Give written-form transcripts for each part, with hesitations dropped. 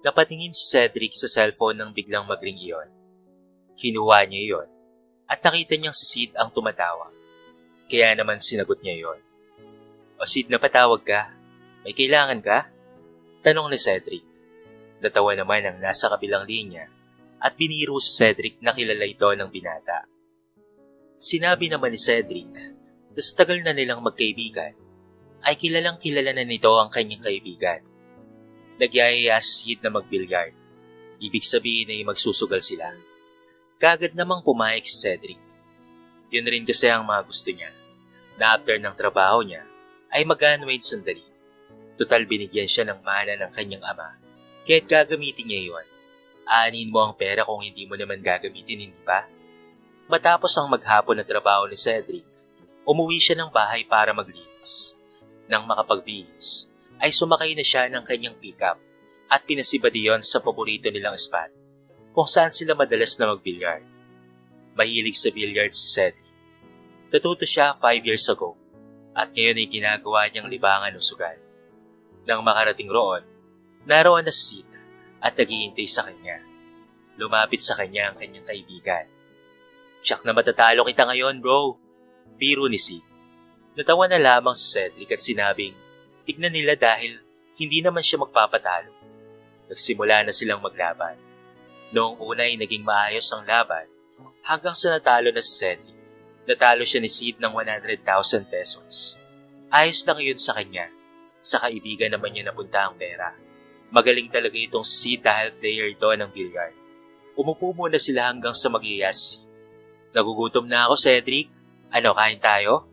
Napatingin si Cedric sa cellphone nang biglang magring iyon. Kinuha niya iyon at nakita niyang si Sid ang tumatawag. Kaya naman sinagot niya iyon. "O Sid, napatawag ka? May kailangan ka?" Tanong ni Cedric. Natawa naman ang nasa kabilang linya at biniro si Cedric na kilala ito ng binata. Sinabi naman ni Cedric na sa tagal na nilang magkaibigan ay kilalang kilala na nito ang kanyang kaibigan. Nagyayaya si Sid na magbilyard. Ibig sabihin ay magsusugal sila. Kagad namang pumayag si Cedric. Yun rin kasi ang mga gusto niya, na after ng trabaho niya ay mag-unwind sandali. Total binigyan siya ng mana ng kanyang ama, kaya't gagamitin niya iyon. Aanin mo ang pera kung hindi mo naman gagamitin, hindi ba? Matapos ang maghapon na trabaho ni Cedric, umuwi siya ng bahay para maglinis. Nang makapagbihis, ay sumakay na siya ng kanyang pickup at pinasibad iyon sa paborito nilang spot, kung saan sila madalas na magbilyard. Mahilig sa billiard si Cedric. Natuto siya 5 years ago at ngayon ay ginagawa niyang libangan o sugal. Nang makarating roon, naroon na si Sid at naghihintay sa kanya. Lumapit sa kanya ang kanyang kaibigan. "Siyak na matatalo kita ngayon, bro," biro ni Sid. Natawa na lamang si Cedric at sinabing, tignan nila dahil hindi naman siya magpapatalo. Nagsimula na silang maglaban. Noong una ay naging maayos ang laban hanggang sa natalo na si Cedric. Natalo siya ni Sid ng 100,000 pesos. Ayos lang yun sa kanya. Sa kaibigan naman niya napunta ang pera. Magaling talaga itong si Sid dahil player ito ng billiard. Umupo muna sila hanggang sa mag-iya si Sid. "Nagugutom na ako, Cedric. Ano, kain tayo?"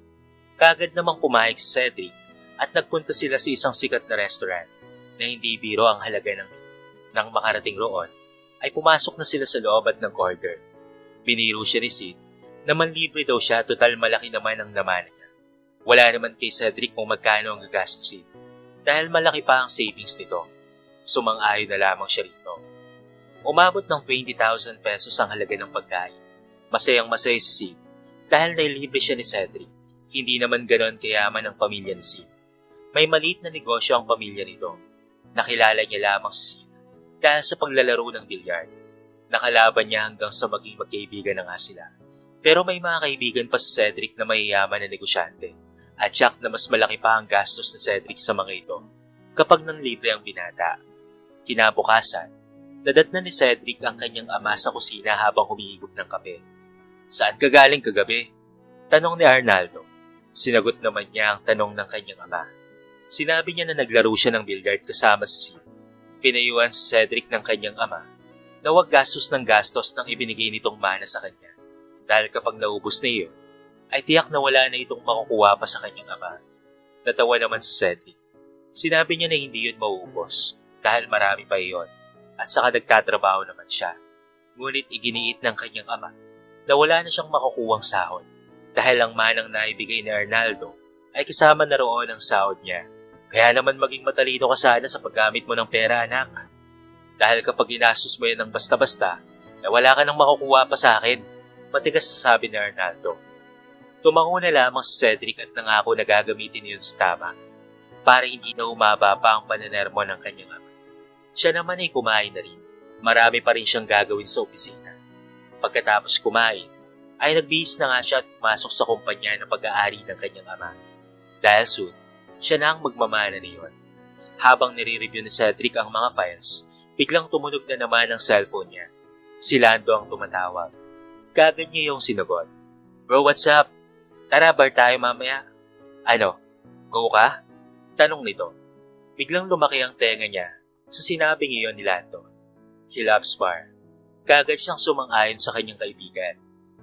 Kagad namang pumayag si Cedric at nagpunta sila sa isang sikat na restaurant na hindi biro ang halaga ng menu. Nang makarating roon, ay pumasok na sila sa loob at nag-order. Biniro siya ni Sid na manlibre daw siya, total malaki naman ang naman niya. Wala naman kay Cedric kung magkano ang gagastusin dahil malaki pa ang savings nito. Sumang-ayon na lamang siya rito. Umabot ng 20,000 pesos ang halaga ng pagkain. Masayang-masaya si Sid dahil nailibre siya ni Cedric. Hindi naman ganon kayaman ang pamilya ni Sid. May maliit na negosyo ang pamilya nito. Nakilala niya lamang si Sid dahil sa paglalaro ng bilyard. Nakalaban niya hanggang sa maging magkaibigan na nga sila. Pero may mga kaibigan pa si Cedric na mayayaman na negosyante at tiyak na mas malaki pa ang gastos ni Cedric sa mga ito kapag nanlibre ang binata. Kinabukasan, nadatnan ni Cedric ang kanyang ama sa kusina habang humihigop ng kape. "Saan ka galing kagabi?" tanong ni Arnaldo. Sinagot naman niya ang tanong ng kanyang ama. Sinabi niya na naglaro siya ng billiard kasama si Sid. Pinayuhan si Cedric ng kanyang ama na huwag gastos ng gastos nang ibinigay nitong mana sa kanya. Dahil kapag naubos na iyon, ay tiyak na wala na itong makukuha pa sa kanyang ama. Natawa naman si Cedric. Sinabi niya na hindi yun mauubos dahil marami pa iyon at saka nagtatrabaho naman siya. Ngunit iginiit ng kanyang ama na wala na siyang makukuhang sahod dahil ang manang naibigay ni Arnaldo ay kasama na roon ang sahod niya. "Kaya naman maging matalino ka sana sa paggamit mo ng pera, anak. Dahil kapag ginastos mo yan ng basta-basta, ay wala ka nang makukuha pa sa akin," matigas na sabi ni Arnaldo. Tumango na lamang si Cedric at nangako na gagamitin yun sa tama para hindi na humaba pa ang pananermo ng kanyang ama. Siya naman ay kumain na rin. Marami pa rin siyang gagawin sa opisina. Pagkatapos kumain, ay nagbihis na nga siya at pumasok sa kumpanya ng pag-aari ng kanyang ama. Dahil soon, siya na ang magmamana niyon. Habang nire-review ni Cedric ang mga files, biglang tumunog na naman ang cellphone niya. Si Lando ang tumatawag. Kagad niya yung sinagot. "Bro, what's up? Tara, bar tayo mamaya." "Ano? Go ka?" tanong nito. Biglang lumaki ang tenga niya sa sinabing iyon ni Lando. He loves bar. Kagad siyang sumang-ayon sa kanyang kaibigan.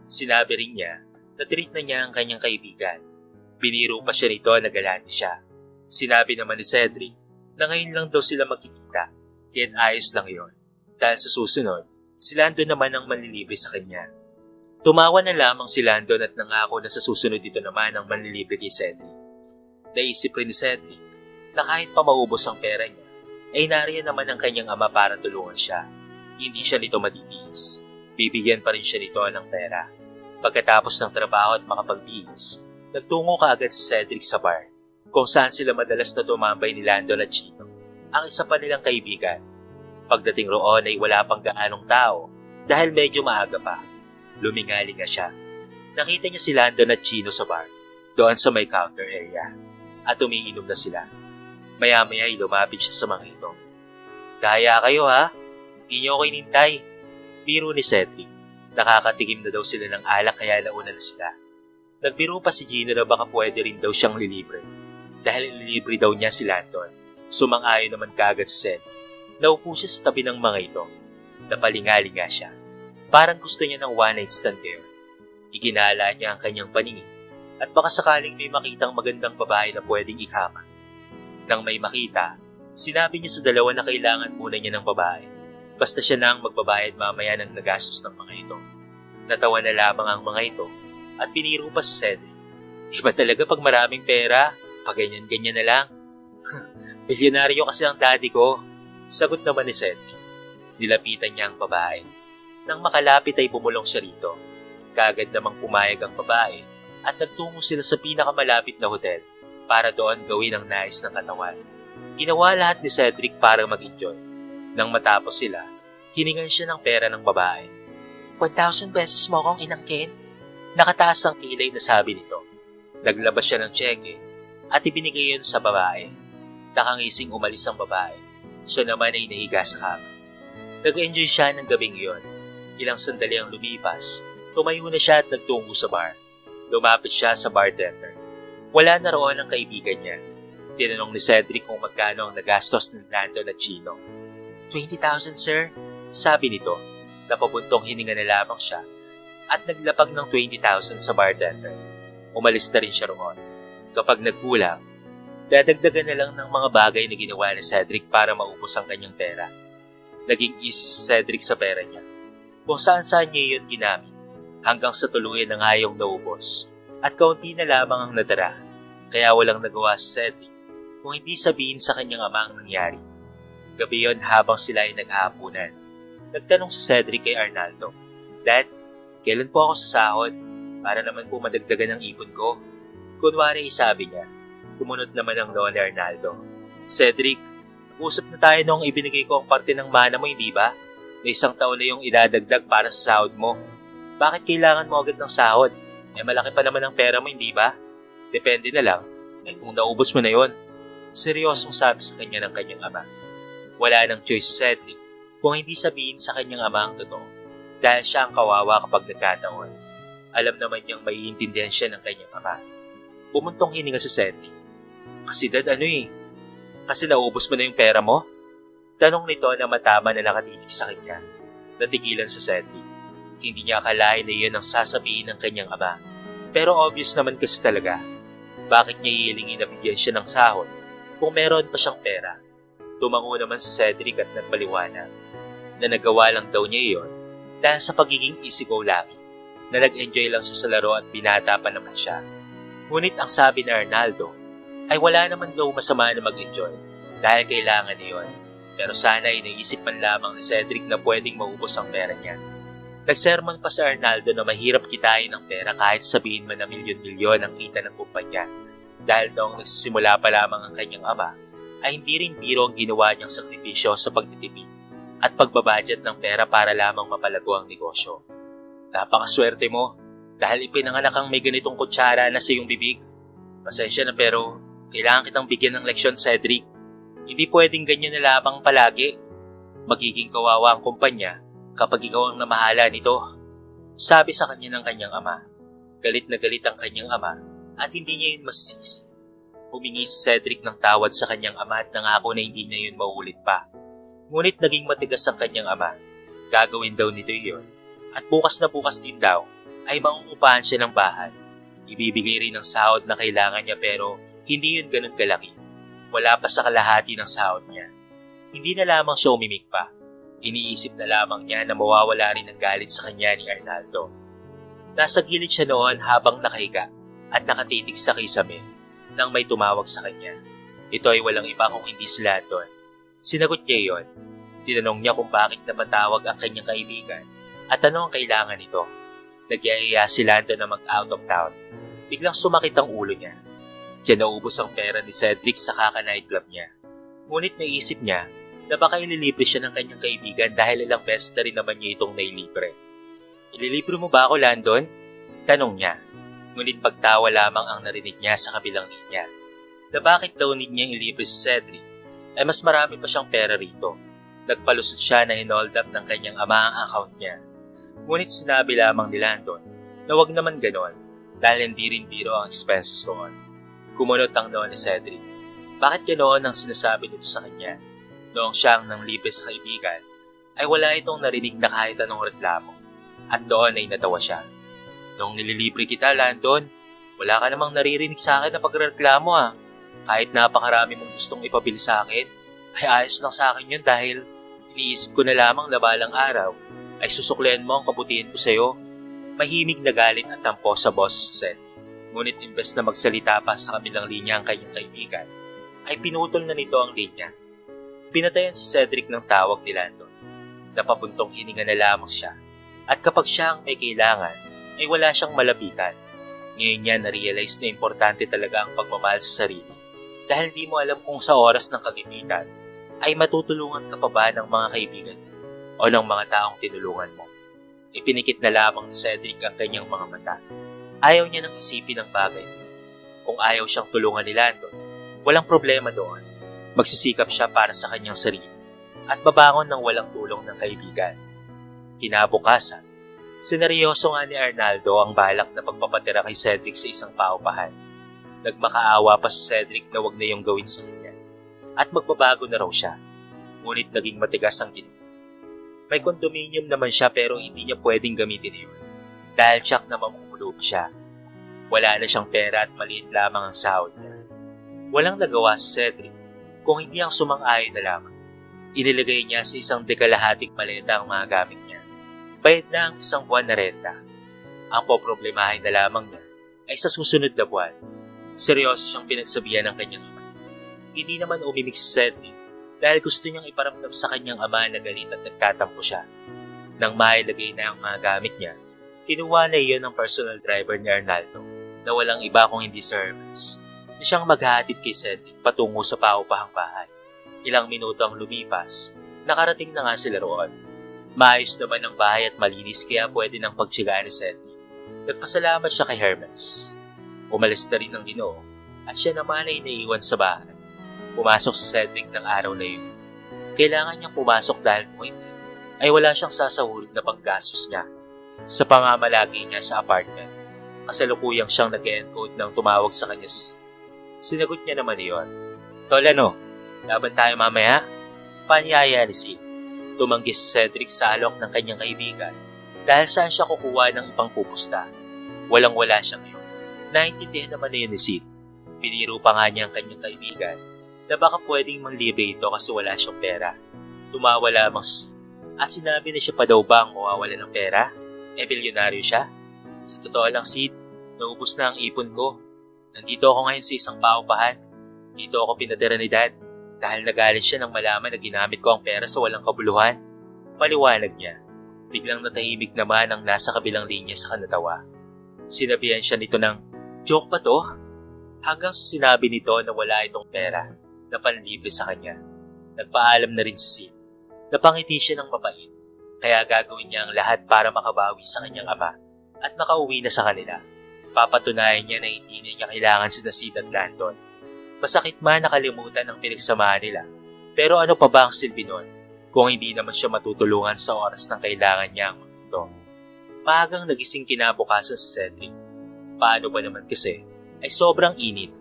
Sinabi rin niya na treat na niya ang kanyang kaibigan. Biniro pa siya nito na galante siya. Sinabi naman ni Cedric na ngayon lang daw sila magkikita, kaya't ayos lang yon. Dahil sa susunod, si Landon naman ang manlilibre sa kanya. Tumawa na lamang si Landon at nangako na sa susunod dito naman ang manlilibre kay Cedric. Naisip rin ni Cedric na kahit pa maubos ang pera niya, ay nariyan naman ang kanyang ama para tulungan siya. Hindi siya nito matitiis. Bibigyan pa rin siya nito ng pera. Pagkatapos ng trabaho at makapagbihis, nagtungo kaagad si Cedric sa bar, kung saan sila madalas na tumambay ni Landon at Chino, ang isa pa nilang kaibigan. Pagdating roon ay wala pang gaanong tao dahil medyo maaga pa. Lumingalinga siya. Nakita niya si Landon at Chino sa bar, doon sa may counter area, at umiinom na sila. Maya-maya ay lumapit siya sa mga ito. Daya kayo ha? Hindi niyo ako inintay. Biro ni Cedric. Nakakatikim na daw sila ng alak kaya nauna na sila. Nagbiro pa si Gino na baka pwede rin daw siyang lilibre. Dahil ililibre daw niya si Landon. Sumang-ayon naman kaagad si Cedric. Naupo siya sa tabi ng mga ito. Napalingalinga siya. Parang gusto niya ng one-night stand kayo. Iginala niya ang kanyang paningin at baka sakaling may makitang magandang babae na pwedeng ikama. Nang may makita, sinabi niya sa dalawa na kailangan muna niya ng babae. Basta siya na ang magbabayad mamaya ng nagastos ng mga ito. Natawa na lamang ang mga ito at piniro pa si Cedric. Iba talaga pag maraming pera, pag ganyan-ganyan na lang. Bilyonaryo kasi ang daddy ko. Sagot naman ni Cedric. Nilapitan niya ang babae. Nang makalapit ay bumulong siya rito. Kaagad namang pumayag ang babae at nagtungo sila sa pinakamalapit na hotel para doon gawin ang nais ng katawan. Ginawa lahat ni Cedric para mag-enjoy. Nang matapos sila, hiningan siya ng pera ng babae. 1,000 pesos mo akong inangkin? Nakataas ang kilay na sabi nito. Naglabas siya ng tseke at ibinigay yun sa babae. Nakangising umalis ang babae. Siya naman ay nahiga sa kama. Nag-enjoy siya ng gabing iyon. Ilang sandali ang lumipas, tumayo na siya at nagtungo sa bar. Lumapit siya sa bartender. Wala na roon ang kaibigan niya. Tinanong ni Cedric kung magkano ang nagastos ni Landon at Chino. 20,000 sir, sabi nito. Napabuntong hininga na lamang siya at naglapag ng 20,000 sa bartender. Umalis na rin siya roon. Kapag nagkulang, dadagdagan na lang ng mga bagay na ginawa ni Cedric para maubos ang kanyang pera. Naging easy si Cedric sa pera niya. Kung saan-saan niya yun ginamit, hanggang sa tuluyan na nga yung naubos at kaunti na lamang ang natira. Kaya walang nagawa si Cedric kung hindi sabihin sa kanyang ama ang nangyari. Gabi yon habang sila ay naghahapunan. Nagtanong si Cedric kay Arnaldo, Dad, kailan po ako sa sahod? Para naman po madagdagan ang ipon ko. Kunwari sabi niya. Kumunot naman ang noo ni Arnaldo. Cedric, usap na tayo noong ibinigay ko ang parte ng mana mo, hindi ba? May 1 taon na yung idadagdag para sa sahod mo. Bakit kailangan mo agad ng sahod? Malaki pa naman ang pera mo, hindi ba? Depende na lang. Kung naubos mo na yon. Seryosong sabi sa kanya ng kanyang ama. Wala nang choice si Cedric kung hindi sabihin sa kanyang ama ang totoo. Dahil siya ang kawawa kapag nagkataon. Alam naman niyang maiintindihan siya ng kanyang ama. Pumuntong hininga si Cedric. Kasi dad, Kasi naubos mo na yung pera mo? Tanong nito na matama na nakatitig sa kanya. Natigilan si Cedric. Hindi niya akalain na iyon ang sasabihin ng kanyang ama. Pero obvious naman kasi talaga. Bakit niya hihilingin na bigyan siya ng sahod kung meron pa siyang pera? Tumango naman si Cedric at nagpaliwanag na nagawa lang daw niya iyon dahil sa pagiging easygo-lucky na nag-enjoy lang siya sa laro at binata pa naman siya. Ngunit ang sabi ni Arnaldo ay wala naman daw masama na mag-enjoy dahil kailangan niyon. Pero sana ay naisip man lamang ni Cedric na pwedeng maubos ang pera niya. Nagsermon pa si Arnaldo na mahirap kitain ng pera kahit sabihin man na milyon-milyon ang kita ng kumpanya. Dahil noong nagsisimula pa lamang ang kanyang ama, ay hindi rin biro ang ginawa niyang sakripisyo sa pagtitipid at pagbabudget ng pera para lamang mapalago ang negosyo. Napakaswerte mo dahil ipinanganak kang may ganitong kutsara na sa iyong bibig. Pasensya na pero kailangan kitang bigyan ng leksyon, Cedric. Hindi pwedeng ganyan na lamang palagi. Magiging kawawa ang kumpanya kapag ikaw ang namahala nito. Sabi sa kanya ng kanyang ama. Galit na galit ang kanyang ama at hindi niya yun masisisi. Humingi si Cedric ng tawad sa kanyang ama at nangako na hindi na yun mauulit pa. Ngunit naging matigas ang kanyang ama. Gagawin daw nito yun. At bukas na bukas din daw ay mangungupahan siya ng bahay. Ibibigay rin ng sahod na kailangan niya pero hindi yun ganun kalaki. Wala pa sa kalahati ng sahod niya. Hindi na lamang siya umimik pa. Iniisip na lamang niya na mawawala rin ang galit sa kanya ni Arnaldo. Nasa gilid siya noon habang nakahiga at nakatitig sa kisame nang may tumawag sa kanya. Ito ay walang iba kung hindi si Landon. Sinagot niya iyon. Tinanong niya kung bakit napatawag ang kanyang kaibigan at ano ang kailangan nito. Nagyayaya si Landon na mag-out of town. Biglang sumakit ang ulo niya. Diyan naubos ang pera ni Cedric sa kaka-nightclub niya. Ngunit naisip niya na baka ililibre siya ng kanyang kaibigan dahil ilang beses na rin naman niya itong nailibre. "Ililibre mo ba ako, Landon?" tanong niya. Ngunit pagtawa lamang ang narinig niya sa kabilang linya. Na bakit daw need niyang ilibre si Cedric ay mas marami pa siyang pera rito. Nagpalusot siya na hinold up ng kanyang ama ang account niya. Ngunit sinabi lamang ni Landon na wag naman ganon dahil hindi rin biro ang expenses roon. Kumunot ang noon ni Cedric. Bakit ganoon ang sinasabi nito sa kanya? Noong siyang nang libre sa kaibigan, ay wala itong narinig na kahit anong reklamo. At doon ay natawa siya. "Noong nililibre kita, Landon, wala ka namang naririnig sa akin na pagreklamo ah. Kahit napakarami mong gustong ipabili sa akin, ay ayos lang sa akin yun dahil iniisip ko na lamang na balang araw ay susuklian mo ang kabutihan ko sa'yo." Mahimig na galit at tampo sa boses ni Seth. Ngunit imbes na magsalita pa sa kabilang linya ang kanyang kaibigan, ay pinutol na nito ang linya. Pinatayan si Cedric ng tawag ni Landon. Napapuntong hininga na lamang siya. At kapag siya ang may kailangan, ay wala siyang malapitan. Ngayon niya na-realize na importante talaga ang pagmamahal sa sarili. Dahil di mo alam kung sa oras ng kagipitan, ay matutulungan ka pa ba ng mga kaibigan o ng mga taong tinulungan mo. Ipinikit na lamang ni Cedric ang kanyang mga mata. Ayaw niya nang isipin ang bagay niya. Kung ayaw siyang tulungan ni Landon, walang problema doon. Magsisikap siya para sa kanyang sarili at babangon ng walang tulong ng kaibigan. Kinabukasan, sineryoso nga ni Arnaldo ang balak na pagpapatira kay Cedric sa isang paupahan. Nagmakaawa pa si Cedric na wag na yung gawin sa kanya at magbabago na raw siya. Ngunit naging matigas ang ginoo. May condominium naman siya pero hindi niya pwedeng gamitin yun dahil tsak na mamumulog siya. Wala na siyang pera at maliit lamang ang sahod niya. Walang nagawa si Cedric kung hindi ang sumang-ayon na lamang. Inilagay niya sa isang dekalahating maleta ang mga gamit niya. Bayad na ang isang buwan na renta. Ang poproblemahin na lamang niya ay sa susunod na buwan. Seryoso siyang pinagsabihan ng kanyang ama. Hindi naman umimik si Cedric dahil gusto niyang iparamdam sa kanyang ama na galit at nagtatampo siya. Nang mailagay na ang mga gamit niya, kinuha na iyon ng personal driver ni Arnaldo na walang iba kung hindi si Hermes na siyang maghahatid kay Cedric patungo sa paupahang bahay. Ilang minuto ang lumipas, nakarating na nga sila roon. Maayos naman ang bahay at malinis kaya pwede nang pagtsigaan ni Cedric. Nagpasalamat siya kay Hermes. Umalis na rin ang ginoo at siya naman ay naiwan sa bahay. Pumasok si Cedric ng araw na yun. Kailangan niyang pumasok dahil kung hindi, ay wala siyang sasahurin na panggastos niya sa pangamalagi niya sa apartment. Kasalukuyang siyang nag-encode nang tumawag sa kanya si Sid. Sinagot niya naman iyon. "Tol, ano? Laban tayo mamaya?" Panyaya ni Sid. Tumanggi si Cedric sa alok ng kanyang kaibigan dahil saan siya kukuha ng ipang pupusta. Walang-wala siya ngayon. Naintindihan naman na yun ni Sid. Piniro pa nga niya ang kanyang kaibigan na baka pwedeng manglibre ito kasi wala siyang pera. Tumawa lamang si Sid at sinabi na siya pa daw ba ang mawawala ng pera? Bilyonaryo siya? Sa totoo lang, Sid, naubos na ang ipon ko. Nandito ako ngayon sa isang paupahan. Dito ako pinatira ni Dad dahil nagalit siya nang malaman na ginamit ko ang pera sa walang kabuluhan. Paliwanag niya. Biglang natahimik naman ang nasa kabilang linya sa kanatawa. Sinabihan siya nito ng, "Joke ba to?" Hanggang sa sinabi nito na wala itong pera na panlibre sa kanya. Nagpaalam na rin si Sid. Napangiti siya ng mabait, kaya gagawin niya ang lahat para makabawi sa kanyang ama at makauwi na sa kanila. Papatunayan niya na hindi niya kailangan si Sid at Landon. Masakit man nakalimutan ang pinagsamahan nila, pero ano pa ba ang silbi nun kung hindi naman siya matutulungan sa oras ng kailangan niya ang mga ito. Maagang nagising kinabukasan si Cedric. Paano ba naman kasi ay sobrang init,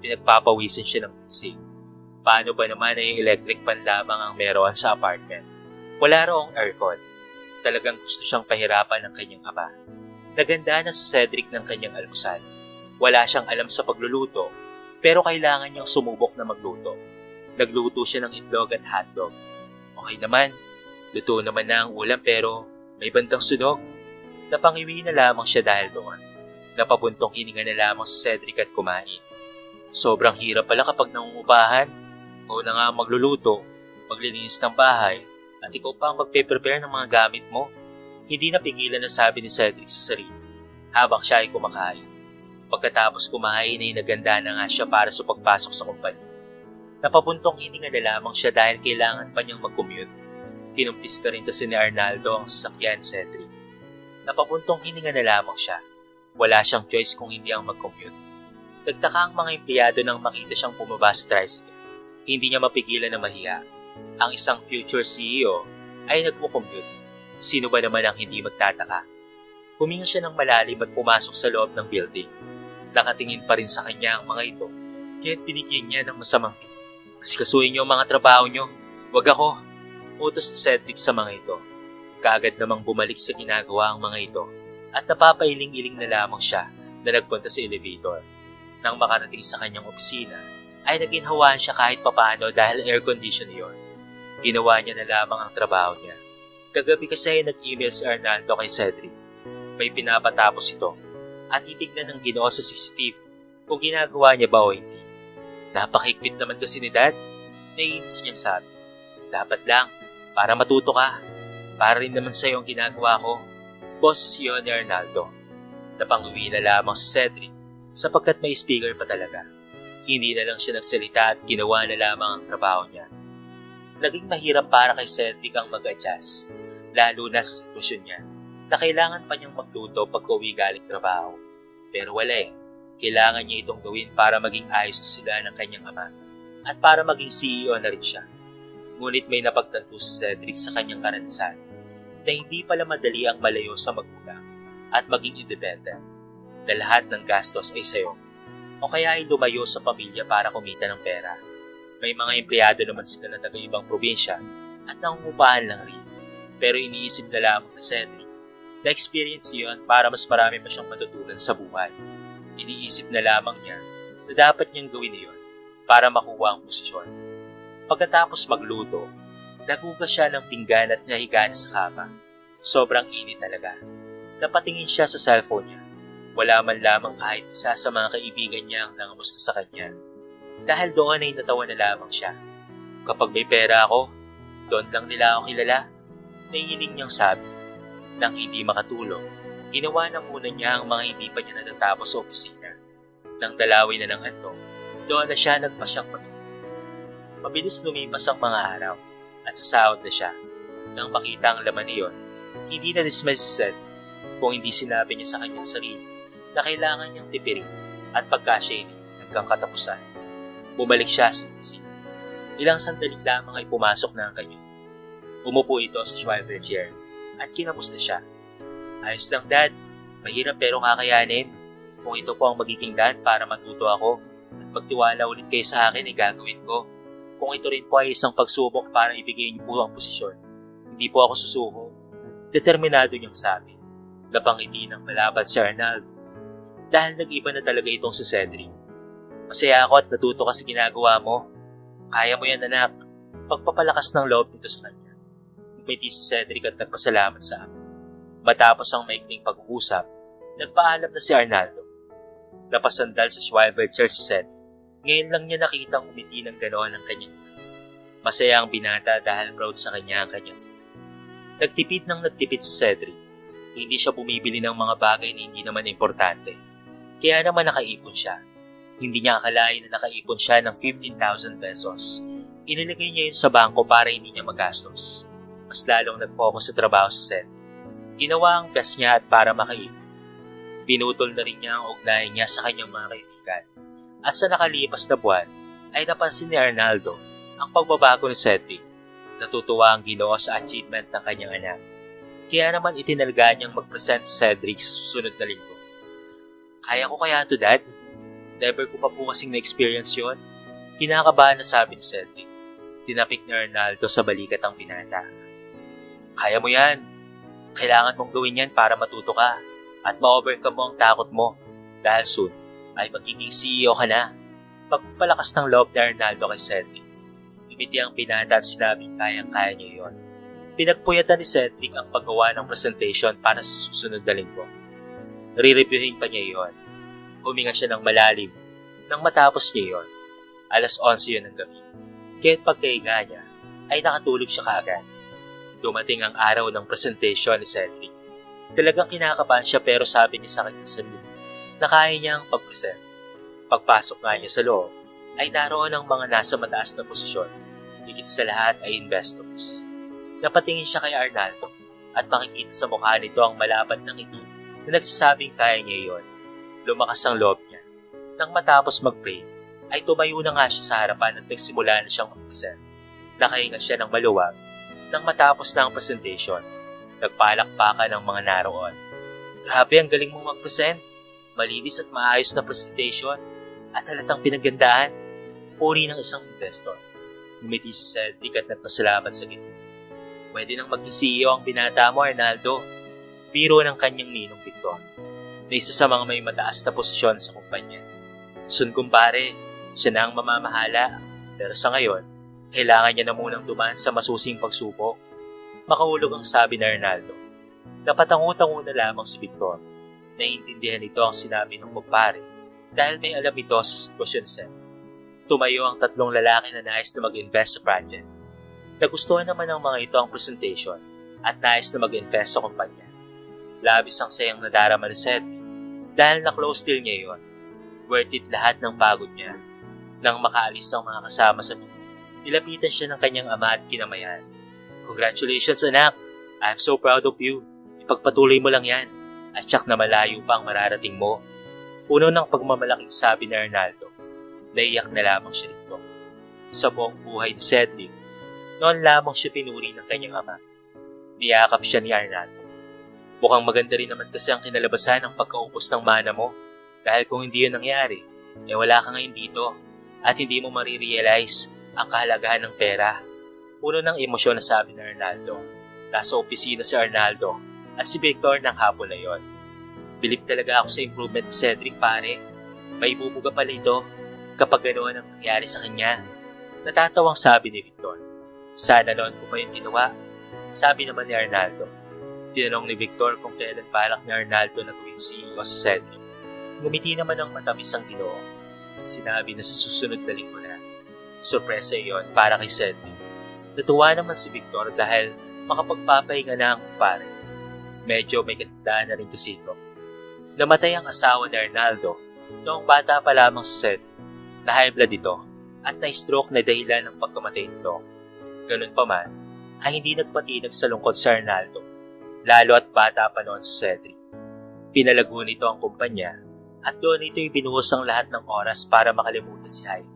pinagpapawisan siya ng gising. Paano ba naman ay electric fan lamang ang meron sa apartment? Wala raong aircon. Talagang gusto siyang pahirapan ng kanyang ama. Naganda na si Cedric ng kanyang almusal. Wala siyang alam sa pagluluto, pero kailangan niyang sumubok na magluto. Nagluto siya ng itlog at hotdog. Okay naman, luto naman na ang ulam pero may bandang sunog. Napangiwi na lamang siya dahil doon. Napabuntong hininga na lamang si Cedric at kumain. Sobrang hirap pala kapag nangungupahan. Ikaw na nga ang magluluto, maglilinis ng bahay, at ikaw pa ang magpe-prepare ng mga gamit mo. Hindi napigilan na sabi ni Cedric sa sarili habang siya ay kumakain. Pagkatapos kumain ay naganda na nga siya para sa pagpasok sa kumpanya. Napapuntong hininga na lamang siya dahil kailangan pa niyang mag-commute. Kinumpis ka rin kasi ni Arnaldo ang sasakyan ni Cedric. Napapuntong hininga na lamang siya. Wala siyang choice kung hindi ang mag-commute. Nagtaka ang mga empleyado nang makita siyang bumaba sa tricycle. Hindi niya mapigilan na mahiya. Ang isang future CEO ay nagko-commute. Sino ba naman ang hindi magtataka? Huminga siya ng malalim at pumasok sa loob ng building. Nakatingin pa rin sa kanya ang mga ito, kaya't binigyan niya ng masamang tingin. Asikasuhin niyo ang mga trabaho niyo. Wag ako. Utos ni Cedric sa mga ito. Kaagad namang bumalik sa ginagawa ang mga ito at napapailing-iling na lamang siya na nagpunta sa elevator. Nang makarating sa kanyang opisina, ay naginhawaan siya kahit papaano dahil air-condition yun. Ginawa niya na lamang ang trabaho niya. Kagabi kasi ay nag-email si Arnaldo kay Cedric. May pinapatapos ito at titignan ng Ginoo sa CCTV kung ginagawa niya ba o hindi. Napakahigpit naman kasi ni Dad. Naiinis niyang sabi. Dapat lang, para matuto ka. Para rin naman sa'yo ang ginagawa ko. Boss yun ni Arnaldo. Napanguwi na lamang si Cedric sapagkat may speaker pa talaga. Hindi na lang siya nagsalita at ginawa na lamang ang trabaho niya. Naging mahirap para kay Cedric ang mag-adjust, lalo na sa sitwasyon niya na kailangan pa niyang magluto pagka-uwi galing trabaho. Pero wala eh. Kailangan niya itong gawin para maging ayos to sila ng kanyang ama at para maging CEO na rin siya. Ngunit may napagtanto si Cedric sa kanyang karanasan na hindi pala madali ang malayo sa magulang at maging independent, na lahat ng gastos ay sayo o kaya ay lumayo sa pamilya para kumita ng pera. May mga empleyado naman sila na taga-ibang probinsya at nangungupahan lang rin. Pero iniisip na lamang na Cedric na experience yun para mas marami pa siyang matutunan sa buhay. Iniisip na lamang niya na dapat niyang gawin iyon para makuha ang posisyon. Pagkatapos magluto, nagugas siya ng pinggan at nahiga na sa kama. Sobrang init talaga. Napatingin siya sa cellphone niya. Wala man lamang kahit isa sa mga kaibigan niya ang nangamusta sa kanya. Dahil doon ay natawa na lamang siya. Kapag may pera ako, doon lang nila ako kilala. Nanginig niyang sabi. Nang hindi makatulog, ginawa na muna niya ang mga hindi pa niya natatapos sa opisina. Nang dalawin na ng antok, doon na siya nagpasyang matulog. Mabilis lumipas ang mga araw at sasahod na siya. Nang makita ang laman niyon, hindi na dismiss si Cedric kung hindi sinabi niya sa kanyang sarili na kailangan niyang tipirin at pagkasyahin hanggang katapusan. Bumalik siya sa opisina. Ilang sandali lamang ay pumasok na ang kanya. Umupo ito sa swivel chair at kinamusta siya. Ayos lang, Dad. Mahirap pero kakayanin. Kung ito po ang magiging daan para matuto ako at magtiwala ulit kayo sa akin ay gagawin ko. Kung ito rin po ay isang pagsubok para ibigay niyo po ang posisyon, hindi po ako susuko. Determinado niyang sabi. Napangiti ng malapad si Arnaldo. Dahil nag-iba na talaga itong si Cedric. Masaya ako at natuto ka sa ginagawa mo. Kaya mo yan, anak. Pagpapalakas ng loob nito sa kanya. Umiti si Cedric at nagpasalamat sa amin. Matapos ang maikling pag-uusap, nagpaalam na si Arnaldo. Napasandal sa swivel chair si Cedric. Ngayon lang niya nakitang umiti ng ganoon ang kanyang. Masaya ang binata dahil proud sa kanya ang kanyang. Nagtipid si Cedric. Hindi siya bumibili ng mga bagay na hindi naman importante. Kaya naman nakaipon siya. Hindi niya akalain na nakaipon siya ng 15,000 pesos. Inilagay niya yun sa bangko para hindi niya magastos. Mas lalong nag-focus sa trabaho sa Cedric. Ginawa ang best niya at para makaipon. Pinutol na rin niya ang ugnayan niya sa kanyang mga kaibigan. At sa nakalipas na buwan, ay napansin ni Arnaldo ang pagbabago ni Cedric. Natutuwa ang Ginoo sa achievement ng kanyang anak. Kaya naman itinalaga niyang mag-present si Cedric sa susunod na linggo. Kaya ko kaya to, Dad? Never ko pa po kasing na-experience yun. Kinakabahan na sabi ni Cedric. Tinapik ni Arnaldo sa balikat ang binata. Kaya mo yan. Kailangan mong gawin yan para matuto ka at ma-overcome mo ang takot mo. Dahil soon, ay magiging CEO ka na. Pagpalakas ng loob ni Arnaldo kay Cedric. Umiti ang binata at sinabing kayang-kaya niya yon. Pinagpuyatan ni Cedric ang paggawa ng presentation para sa susunod na linggo. Re-reviewin pa niya yon. Huminga siya ng malalim. Nang matapos niya yon, 11:00 yun ng gabi. Kaya't pagkahinga niya, ay nakatulog siya kaagad. Dumating ang araw ng presentation ni Cedric. Talagang kinakabahan siya pero sabi niya sa kanyang sarili na kaya niya ang pag-present. Pagpasok nga niya sa loob, ay naroon ang mga nasa mataas na posisyon. Higit sa lahat ay investors. Napatingin siya kay Arnaldo at makikita sa mukha nito ang malapad ng ngiti na nagsasabing kaya niya iyon. Lumakas ang loob niya. Nang matapos mag-pray, ay tumayo na nga siya sa harapan at nagsimula na siyang mag-present. Nakahinga siya ng maluwag. Nang matapos na ang presentation, nagpalakpakan ng mga naroon. Grabe, ang galing mong mag-present. Malinis at maayos na presentation at halatang pinagandaan. Puri ng isang investor. Ngumiti si Cedric at nagpasalamat sa Ginoo. Pwede nang maging CEO ang binata mo, Arnaldo. Biro ng kanyang ninong Victor, na isa sa mga may mataas na posisyon sa kumpanya. Sun kumpare, siya na ang mamamahala. Pero sa ngayon, kailangan niya na munang dumaan sa masusing pagsubok. Makahulog ang sabi ni Arnaldo. Napatango-tango na lamang si Victor. Naiintindihan nito ang sinabi ng kumpare dahil may alam ito sa sitwasyon sa Tumayo ang tatlong lalaki na nais na mag-invest sa project. Nagustuhan naman ng mga ito ang presentation at nais na mag-invest sa kumpanya. Labis ang sayang nadarama ni Cedric dahil na-close deal niya iyon. Worth it lahat ng pagod niya. Nang makaalis ang mga kasama sa meeting, nilapitan siya ng kanyang ama at kinamayan. Congratulations anak! I'm so proud of you. Ipagpatuloy mo lang yan at tiyak na malayo pa ang mararating mo. Puno ng pagmamalaking sabi ni Arnaldo. Naiyak na lamang siya nito. Sa buong buhay ni Cedric, noon lamang siya pinuri ng kanyang ama. Niyakap siya ni Arnaldo. Mukhang maganda rin naman kasi ang kinalabasan ng pagkaupos ng mana mo. Dahil kung hindi yun nangyari, wala ka ngayon dito at hindi mo marirealize ang kahalagahan ng pera. Puno ng emosyon na sabi ni Arnaldo. Nasa opisina si Arnaldo at si Victor ng hapon na yon. Bilib talaga ako sa improvement ni Cedric pare. May bubuga pala ito kapag ganoon ang nangyari sa kanya. Natatawang sabi ni Victor. Sana noon ko pa yung ginawa. Sabi naman ni Arnaldo. Tinanong ni Victor kung kailan balak ni Arnaldo na gawing CEO sa Cedric. Ngumiti naman ang matamis ang Ginoo at sinabi na sa susunod na linggo na. Sorpresa iyon para kay Cedric. Natuwa naman si Victor dahil makapagpapahinga na ang kumpare. Medyo may katandaan na rin kasi ito. Namatay ang asawa ni Arnaldo noong bata pa lamang sa Cedric. Na-high blood ito at na-stroke na dahilan ng pagkamatay nito. Ganun pa man, ay hindi nagpatinag sa lungkot si Arnaldo, lalo at bata pa noon sa Cedric. Pinalago nito ang kumpanya at doon ito'y binuhos ang lahat ng oras para makalimutan si Heidi,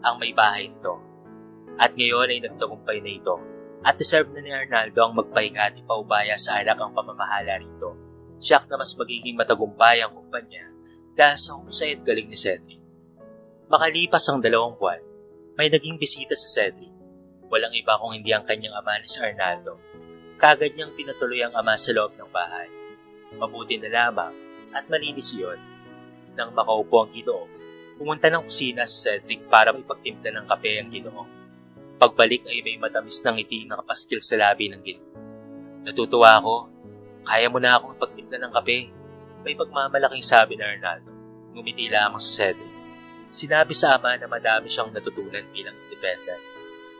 ang may bahay nito. At ngayon ay nagtagumpay na ito at deserve na ni Arnaldo ang magpahinga at ipaubaya sa anak ang pamamahala rito. Siyak na mas magiging matagumpay ang kumpanya dahil sa husay at galing ni Cedric. Makalipas ang 2 buwan, may naging bisita sa Cedric. Walang iba kung hindi ang kanyang ama ni si Arnaldo. Kagad niyang pinatuloy ang ama sa loob ng bahay. Mabuti na lamang at malinis iyon. Nang makaupo ang Ginoo, pumunta ng kusina sa Cedric para ipagtimpla ng kape ang Ginoo. Pagbalik ay may matamis ng ngiti na kapaskil sa labi ng Ginoo. Natutuwa ako. Kaya mo na akong ipagtimpla ng kape. May pagmamalaking sabi ni Arnaldo. Ngumiti lamang sa Cedric. Sinabi sa ama na madami siyang natutunan bilang independent.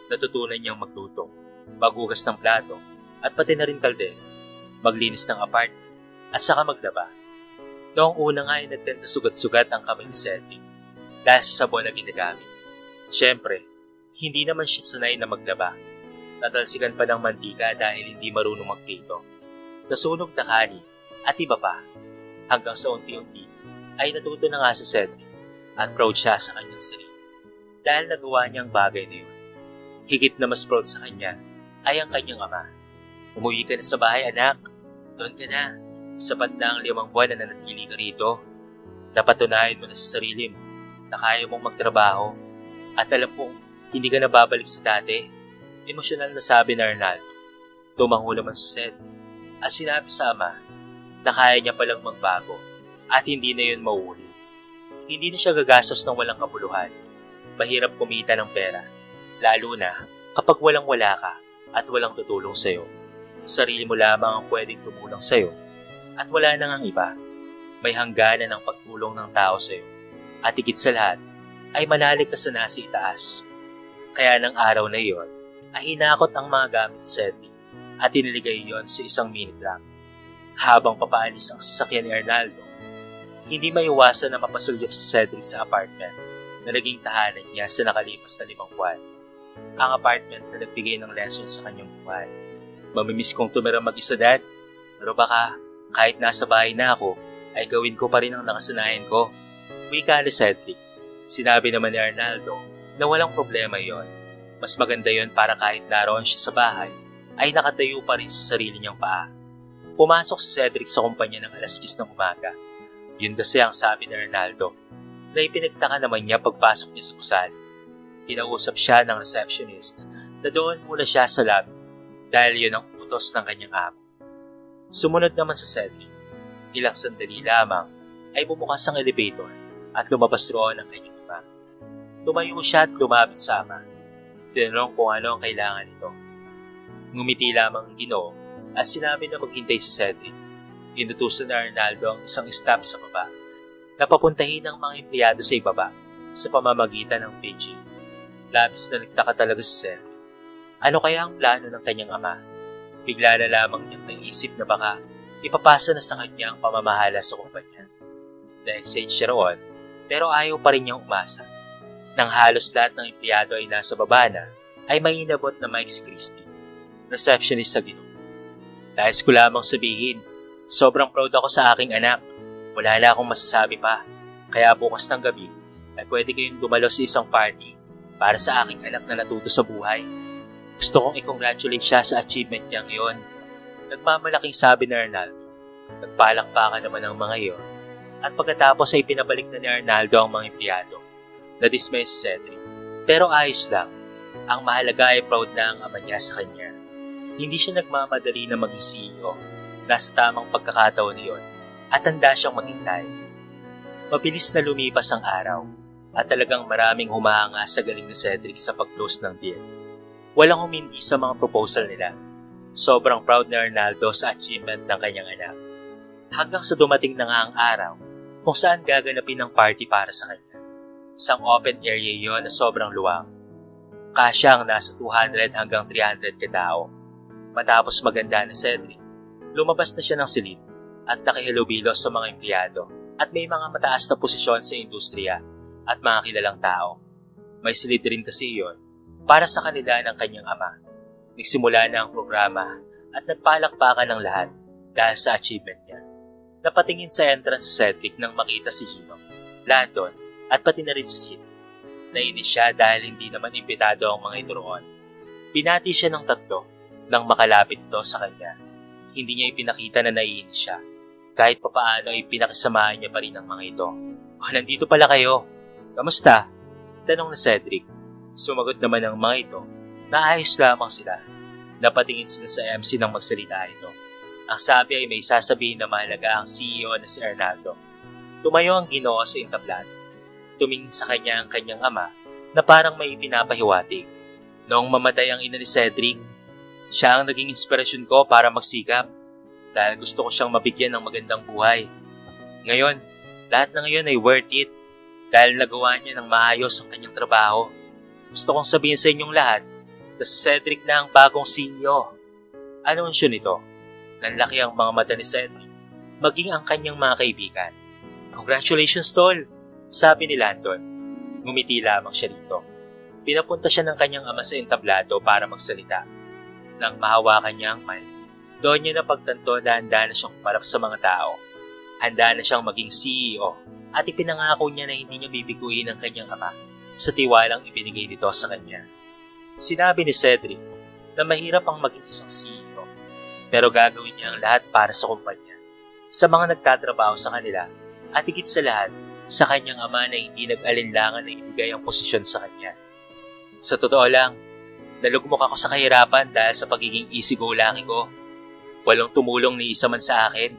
Natutunan niyang magluto, maghugas ng plato, at pati na rin kaldero, maglinis ng apartment, at saka maglaba. Noong una nga ay nagtenda sugat-sugat ang kamay ni Cedric dahil sa sabon na ginagamit. Siyempre, hindi naman siya sanay na maglaba. Natalsikan pa ng mantika dahil hindi marunong magprito. Nasunog na kanin at iba pa. Hanggang sa unti-unti ay natuto na nga si Cedric. At proud siya sa kanyang sarili dahil nagawa niya ang bagay na yun. Higit na mas proud sa kanya ay ang kanyang ama. Umuwi ka na sa bahay anak. Doon ka na. Sapat na ang 5 buwan na nanatili ka rito. Napatunayan mo na sa sarili mo na kaya mong magtrabaho at alam kong hindi ka na babalik sa dati. Emosyonal na sabi ni Arnaldo. Tumango naman sa Cedric at sinabi sa ama na kaya niya palang magbago at hindi na yun mauulit. Hindi na siya gagastos ng walang kabuluhan. Mahirap kumita ng pera, lalo na kapag walang-wala ka at walang tutulong sa'yo. Sarili mo lamang ang pwedeng tumulong sa'yo at wala nang ang iba. May hangganan ng pagtulong ng tao sa'yo at higit sa lahat ay manalig ka sa nasa itaas. Kaya ng araw na iyon ay hinakot ang mga gamit ni Cedric at iniligay iyon sa isang mini truck. Habang papaalis ang sasakyan ni Arnaldo, hindi maiwasan na mapasulyap si Cedric sa apartment. na naging tahanan niya sa nakalipas na 5 buwan. Ang apartment na nagbigay ng lesson sa kanyang buhay. Mamimiss kong tumira mag-isa, Dad. Pero baka kahit nasa bahay na ako, ay gawin ko pa rin ang nakasanayan ko. Wika ni Cedric. Sinabi naman ni Arnaldo na walang problema yon. Mas maganda yon para kahit naroon siya sa bahay, ay nakatayo pa rin sa sarili niyang paa. Pumasok si Cedric sa kumpanya ng 10:00 ng umaga. Yun kasi ang sabi ni Arnaldo, na ipinagtaka naman niya pagpasok niya sa gusali. Kinausap siya ng receptionist na doon muna siya sa lobby dahil yun ang utos ng kanyang amo. Sumunod naman sa Cedric. Ilang sandali lamang ay bumukas ang elevator at lumabas roon ang kanyang ama. Tumayo siya at lumapit sa ama. Tinanong kung ano ang kailangan nito. Ngumiti lamang ang Ginoo at sinabi na maghintay si Cedric. Inutusan na Arnaldo ang isang staff sa baba na papuntahin ang mga empleyado sa ibaba sa pamamagitan ng paging. Labis na nagtaka talaga si Cedric. Ano kaya ang plano ng kanyang ama? Bigla na lamang niyang naisip na baka ipapasa na sa kanya ang pamamahala sa kumpanya. Na-excite siya roon, pero ayaw pa rin niyang umasa. Nang halos lahat ng empleyado ay nasa baba na, ay may inabot na Mike si Christy, receptionist sa Ginoo. Nais ko lamang sabihin, sobrang proud ako sa aking anak. Wala na akong masasabi pa, kaya bukas ng gabi ay pwede kayong dumalo sa isang party para sa aking anak na natuto sa buhay. Gusto kong i-congratulate siya sa achievement niya ngayon. Nagmamalaking sabi ni Arnaldo. Nagpalakpakan naman ang mga iyon. At pagkatapos ay pinabalik na ni Arnaldo ang mga empleyado. Nadismay si Cedric. Pero ayos lang. Ang mahalaga ay proud na ang ama niya sa kanya. Hindi siya nagmamadali na maging CEO. Nasa tamang pagkakataon niyon. At handa siyang maghintay. Mabilis na lumipas ang araw. At talagang maraming humahanga sa galing ni Cedric sa pag-close ng deal. Walang humindi sa mga proposal nila. Sobrang proud ni Arnaldo sa achievement ng kanyang anak. Hanggang sa dumating na nga ang araw kung saan gaganapin ang party para sa kanya. Isang open area yon na sobrang luwang. Kasya ang nasa 200 hanggang 300 katao. Matapos maganda na Cedric, lumabas na siya ng silid at nakihilubilo sa mga empleyado at may mga mataas na posisyon sa industriya at mga kilalang tao. May silid rin kasi yon para sa kanila ng kanyang ama. Nagsimula na ang programa at nagpalakpakan ng lahat dahil sa achievement niya. Napatingin sa entrance si Cedric nang makita si Gino, Landon at pati na rin si Sid. Nainis siya dahil hindi naman imbitado ang mga ito roon. Binati siya ng 3 nang makalapit ito sa kanya. Hindi niya ipinakita na naiinis siya. Kahit papaano ay pinakisamahan niya pa rin ang mga ito. Nandito pala kayo. Kamusta? Tanong na Cedric. Sumagot naman ang mga ito. Naayos lamang sila. Napatingin sila sa MC nang magsalita ito. Ang sabi ay may sasabihin na mahalaga ang CEO na si Arnaldo. Tumayo ang Ginoo sa entablado. Tumingin sa kanya ang kanyang ama na parang may pinapahiwatig. Noong mamatay ang ina ni Cedric, siya ang naging inspirasyon ko para magsikap dahil gusto ko siyang mabigyan ng magandang buhay. Ngayon, lahat na ngayon ay worth it dahil nagawa niya ng maayos ang kanyang trabaho. Gusto kong sabihin sa inyong lahat na si Cedric na ang bagong CEO. Anunsyo nito? Nanlaki ang mga mata ni Cedric, maging ang kanyang mga kaibigan. Congratulations, Tol! Sabi ni Landon. Ngumiti lamang siya rito. Pinapunta siya ng kanyang ama sa entablado para magsalita. Nang mahawakan niya ang mic, doon niya napagtanto na handa na siyang kumarap sa mga tao. Handa na siyang maging CEO at ipinangako niya na hindi niya bibiguin ang kanyang ama sa tiwalang ibinigay nito sa kanya. Sinabi ni Cedric na mahirap ang maging isang CEO, pero gagawin niya ang lahat para sa kumpanya, sa mga nagtatrabaho sa kanila, at higit sa lahat, sa kanyang ama na hindi nag-alinlangan na ibigay ang posisyon sa kanya. Sa totoo lang, nalugmok ako sa kahirapan dahil sa pagiging easy-go-lucky ko. Walang tumulong ni isa man sa akin.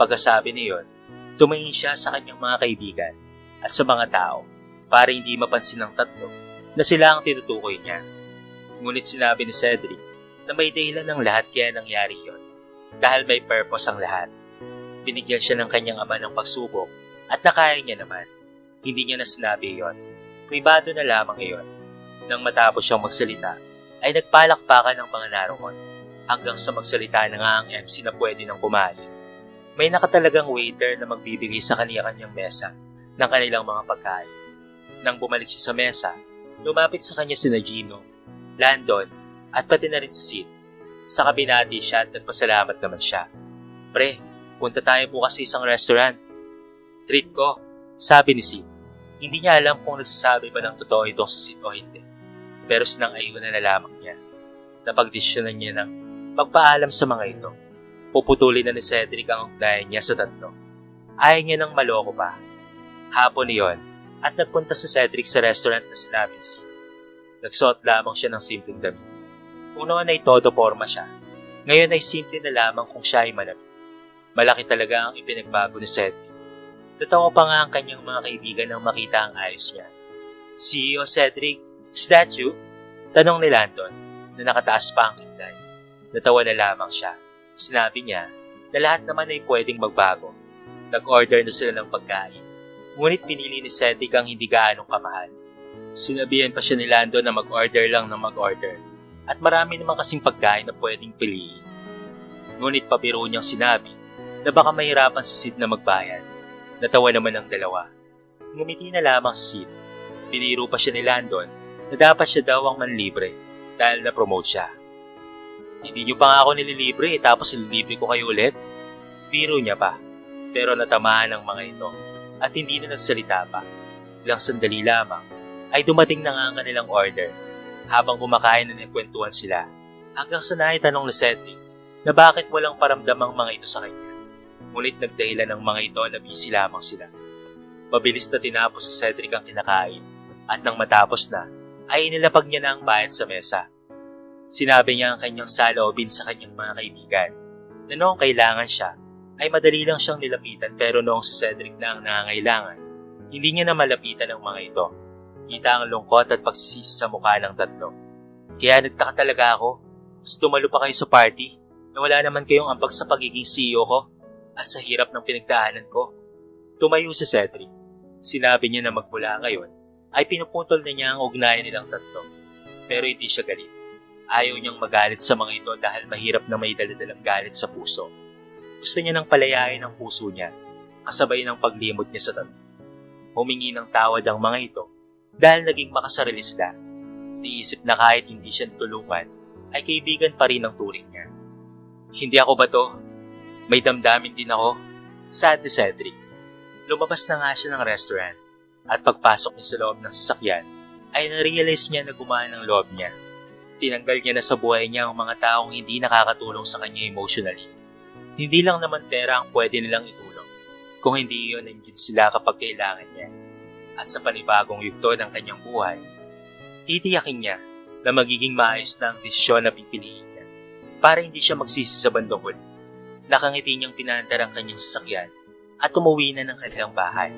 Pagkasabi niyon, tumingin siya sa kanyang mga kaibigan at sa mga tao para hindi mapansin ng 3 na sila ang tinutukoy niya. Ngunit sinabi ni Cedric na may dahilan ng lahat kaya nangyari yon. Dahil may purpose ang lahat. Binigyan siya ng kanyang ama ng pagsubok at nakaya niya naman. Hindi niya na sinabi yon. Pribado na lamang iyon. Nang matapos siyang magsalita, ay nagpalakpakan ng mga naroon hanggang sa magsalita na nga ang MC na pwede nang kumain. May nakatalagang waiter na magbibigay sa kanya-kanyang mesa ng kanilang mga pagkain. Nang bumalik siya sa mesa, lumapit sa kanya sina Gino, Landon, at pati na rin si Sid. Sa kabinati siya at nagpasalamat naman siya. Pre, punta tayo bukas sa isang restaurant. Treat ko, sabi ni Sid. Hindi niya alam kung nagsasabi ba ng totoo itong si Sid o hindi. Pero sinang-ayon na lamang niya. Napagdesisyonan niya ng pagpaalam sa mga ito. Puputulin na ni Cedric ang ugnayan niya sa tatlo. Ayaw niya nang maloko pa. Hapon niyon, at nagpunta si Cedric sa restaurant na sinabi ni Sid. Nagsuot lamang siya ng simpleng damit. Kung noon ay todo forma siya, ngayon ay simple na lamang kung siya ay malamig. Malaki talaga ang ipinagbago ni Cedric. Natawa pa nga ang kanyang mga kaibigan nang makita ang ayos niya. CEO Cedric, is that you? Tanong ni Landon na nakataas pa ang kilay. Natawa na lamang siya. Sinabi niya na lahat naman ay pwedeng magbago. Nag-order na sila ng pagkain. Ngunit pinili ni Cedric ang hindi gaanong kamahal. Sinabihan pa siya ni Landon na mag-order lang ng mag-order. At marami naman kasing pagkain na pwedeng piliin. Ngunit pabiro niyang sinabi na baka mahirapan si Sid na magbayad. Natawa naman ang dalawa. Ngumiti na lamang si Sid. Piniro pa siya ni Landon na dapat siya daw ang manlibre dahil na-promote siya. Hindi niyo pa nga ako nililibre tapos nililibre ko kayo ulit? Biro niya pa. Pero natamaan ang mga ito at hindi na nagsalita pa. Ilang sandali lamang ay dumating na nga ang kanilang order. Habang kumakain na nagkwentuhan sila, hanggang sa naitanong ni Cedric na bakit walang paramdam ang mga ito sa kanya. Ngunit nagdahilan ng mga ito na busy lamang sila. Mabilis na tinapos si Cedric ang kinakain at nang matapos na, ay inilapag niya na ang bayad sa mesa. Sinabi niya ang kanyang saloobin sa kanyang mga kaibigan na noong kailangan siya, ay madali lang siyang nilapitan pero noong si Cedric na ang nangangailangan, hindi niya na malapitan ang mga ito. Kita ang lungkot at pagsisisi sa mukha ng tatlo. Kaya nagtaka talaga ako, mas dumalo pa kayo sa party na wala naman kayong ambag sa pagiging CEO ko at sa hirap ng pinagdaanan ko. Tumayo si Cedric. Sinabi niya na magmula ngayon ay pinuputol na niya ang ugnayan nilang tatlo. Pero hindi siya galit. Ayaw niyang magalit sa mga ito dahil mahirap na may daladalang galit sa puso. Gusto niya nang palayain ang puso niya, kasabay ng paglimot niya sa tatlo. Humingi ng tawad ang mga ito dahil naging makasarili sila. Iniisip na kahit hindi siya natulungan, ay kaibigan pa rin ang turing niya. Hindi ako ba to? May damdamin din ako. Sad ni Cedric. Lumabas na nga siya ng restaurant at pagpasok niya sa loob ng sasakyan, ay na-realize niya na gumaan ang loob niya. Tinanggal niya na sa buhay niya ang mga taong hindi nakakatulong sa kanya emotionally. Hindi lang naman pera ang pwede nilang itulong. Kung hindi iyon, nandiyan sila kapag kailangan niya. At sa panibagong yugto ng kanyang buhay, titiyakin niya na magiging maayos na ang desisyon na pipiliin niya para hindi siya magsisi sa bandang huli. Nakangiti niyang pinaandar ang kanyang sasakyan at umuwi na ng kanilang bahay.